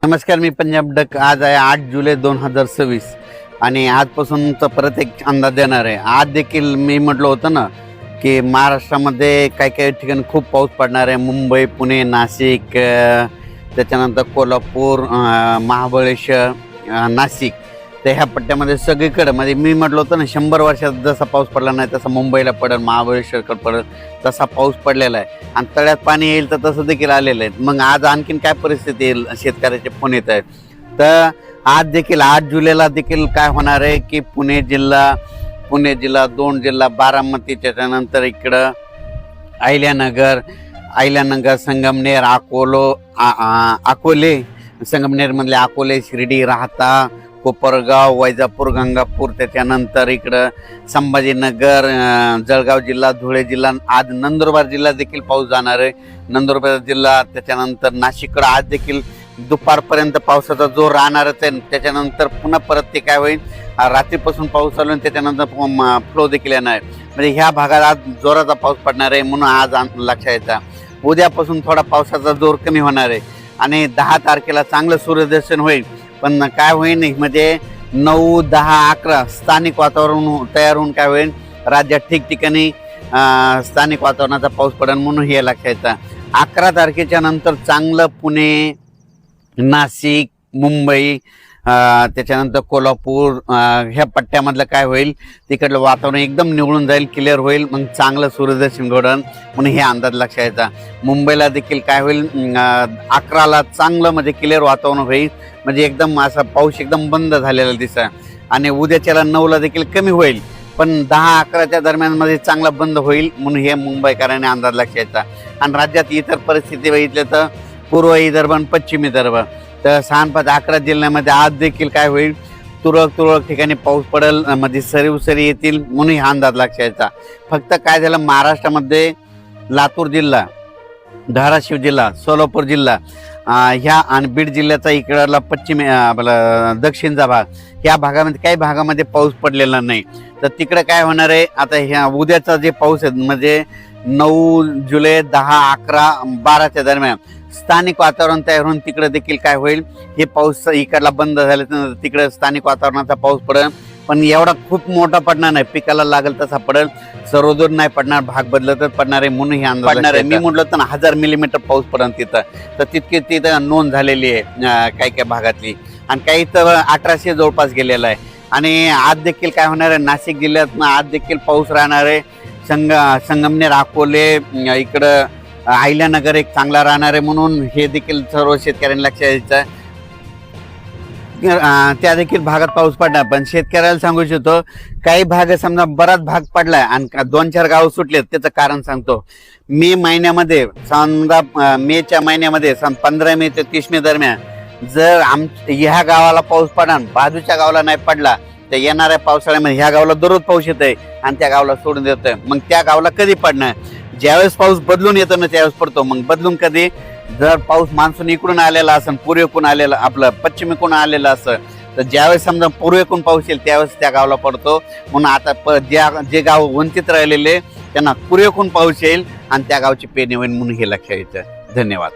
नमस्कार, मी पंजाब डक. आज आहे 8 जुलै 2026 आणि आजपासूनचा परत एक अंदाज देणार आहे. आज देखील मी म्हटलं होतं ना की महाराष्ट्रामध्ये काही काही ठिकाणी खूप पाऊस पडणार आहे. मुंबई, पुणे, नाशिक, त्याच्यानंतर कोल्हापूर, महाबळेश्वर, नाशिक, तर ह्या पट्ट्यामध्ये सगळीकडे म्हणजे मी म्हटलं होतं ना 100 वर्षात जसा पाऊस पडला नाही तसा मुंबईला पडेल, महाबळेश्वरकडे पडेल, तसा पाऊस पडलेला आहे आणि तळ्यात पाणी येईल तर तसं देखील आलेलं आहे. मग आज आणखीन काय परिस्थिती येईल शेतकऱ्याचे फोन येत आहेत. तर आज देखील 8 जुलैला देखील काय होणार आहे की पुणे जिल्हा, दोन जिल्हा, बारामती, त्याच्यानंतर इकडं अहिल्यानगर, संगमनेर, अकोले, संगमनेरमधले अकोले, शिर्डी, राहता, कोपरगाव, वैजापूर, गंगापूर, त्याच्यानंतर इकडं संभाजीनगर, जळगाव जिल्हा, धुळे जिल्हा, आज नंदुरबार जिल्हा देखील पाऊस जाणार आहे. नंदुरबार जिल्हा, त्याच्यानंतर नाशिककडं आज देखील दुपारपर्यंत पावसाचा जोर राहणारच आहे. त्याच्यानंतर पुन्हा परत ते काय होईल, रात्रीपासून पाऊस चालू आहे, त्याच्यानंतर फ्लो देखील येणार आहे. म्हणजे ह्या भागात आज जोराचा पाऊस पडणार आहे म्हणून आज लक्षात येतं. उद्यापासून थोडा पावसाचा जोर कमी होणार आहे आणि 10 तारखेला चांगलं सूर्यदर्शन होईल. पण काय होईल म्हणजे 9, 10, 11 स्थानिक वातावरण तयार होऊन काय होईल, राज्यात ठिकठिकाणी स्थानिक वातावरणाचा पाऊस पडेल म्हणून हे लक्षात येतं. 11 तारखेच्या नंतर चांगलं पुणे, नाशिक, मुंबई, त्याच्यानंतर कोल्हापूर, ह्या पट्ट्यामधलं काय होईल, तिकडलं वातावरण एकदम निवळून जाईल, क्लिअर होईल, मग चांगलं सूर्यदर्शन घडण म्हणून हे अंदाज लक्षात येतात. मुंबईला देखील काय होईल, 11ला चांगलं म्हणजे क्लिअर वातावरण होईल, म्हणजे एकदम असा पाऊस एकदम बंद झालेला दिसा आणि उद्याच्याला 9ला देखील कमी होईल, पण 10-11च्या दरम्यानमध्ये चांगला बंद होईल म्हणून हे मुंबईकरांनी अंदाज लक्षात येतात. आणि राज्यात इतर परिस्थिती बघितलं तर पूर्व विदर्भ आणि पश्चिम विदर्भ, तर 6-5-11 जिल्ह्यामध्ये आज देखील काय होईल, तुरळक ठिकाणी पाऊस पडेल, मध्ये सरी येतील म्हणून हा अंदाज लक्षात येतात. फक्त काय झालं, महाराष्ट्रामध्ये लातूर जिल्हा, धाराशिव जिल्हा, सोलापूर जिल्हा, ह्या आणि बीड जिल्ह्याचा इकडला पश्चिम दक्षिणचा भाग, ह्या भागामध्ये काही भागामध्ये पाऊस पडलेला नाही. तर तिकडे काय होणार आहे, आता ह्या उद्याचा जे पाऊस आहे म्हणजे 9 जुलै, 10, 11, 12च्या दरम्यान स्थानिक वातावरण तयार होऊन तिकडे देखील काय होईल, हे पाऊस इकडला बंद झाल्यानंतर तिकडे स्थानिक वातावरणाचा पाऊस पडेल, पण एवढा खूप मोठा पडणार नाही, पिकाला लागेल तसा पडेल, सर्वदूर नाही पडणार, भाग बदलतच पडणार आहे म्हणून हे अंदाज पडणार आहे. मी म्हटलं तर 1000 मिलीमीटर पाऊस पडेल तिथं, तर तितकी तिथं नोंद झालेली आहे काही भागातली, आणि काही तर 1800 जवळपास गेलेला आहे. आणि आज देखील काय होणार आहे, नाशिक जिल्ह्यात आज देखील पाऊस राहणार आहे. संगमनेर, अकोले, इकडं अहिल्यानगर एक चांगला राहणार आहे म्हणून हे देखील सर्व शेतकऱ्यांनी लक्षात द्यायचं. त्या देखील भागात पाऊस पडणार, पण शेतकऱ्याला सांगू इच्छितो काही भाग समजा बराच भाग पडलाय आणि 2-4 गाव सुटलेत. त्याचं कारण सांगतो. मे महिन्यामध्ये समजा मेच्या महिन्यामध्ये 15 मे ते 30 मे दरम्यान जर ह्या गावाला पाऊस पडणार, बाजूच्या गावाला नाही पडला, तर येणाऱ्या पावसाळ्यामध्ये ह्या गावाला दररोज पाऊस येतोय आणि त्या गावाला सोडून देतोय. मग त्या गावाला कधी पडणार, ज्यावेळेस पाऊस बदलून येतो ना त्यावेळेस पडतो. मग बदलून कधी, जर पाऊस मान्सून इकडून आलेला असेल, पूर्वेकडून आलेला, आपलं पश्चिमेकडून आलेला असेल, तर ज्यावेळेस समजा पूर्वेकडून पाऊस येईल त्यावेळेस त्या गावाला पडतो. म्हणून आता जे गाव वंचित राहिलेले त्यांना पूर्वेकडून पाऊस येईल आणि त्या गावची पेरणी होईल म्हणून हे लक्षात येतं. धन्यवाद.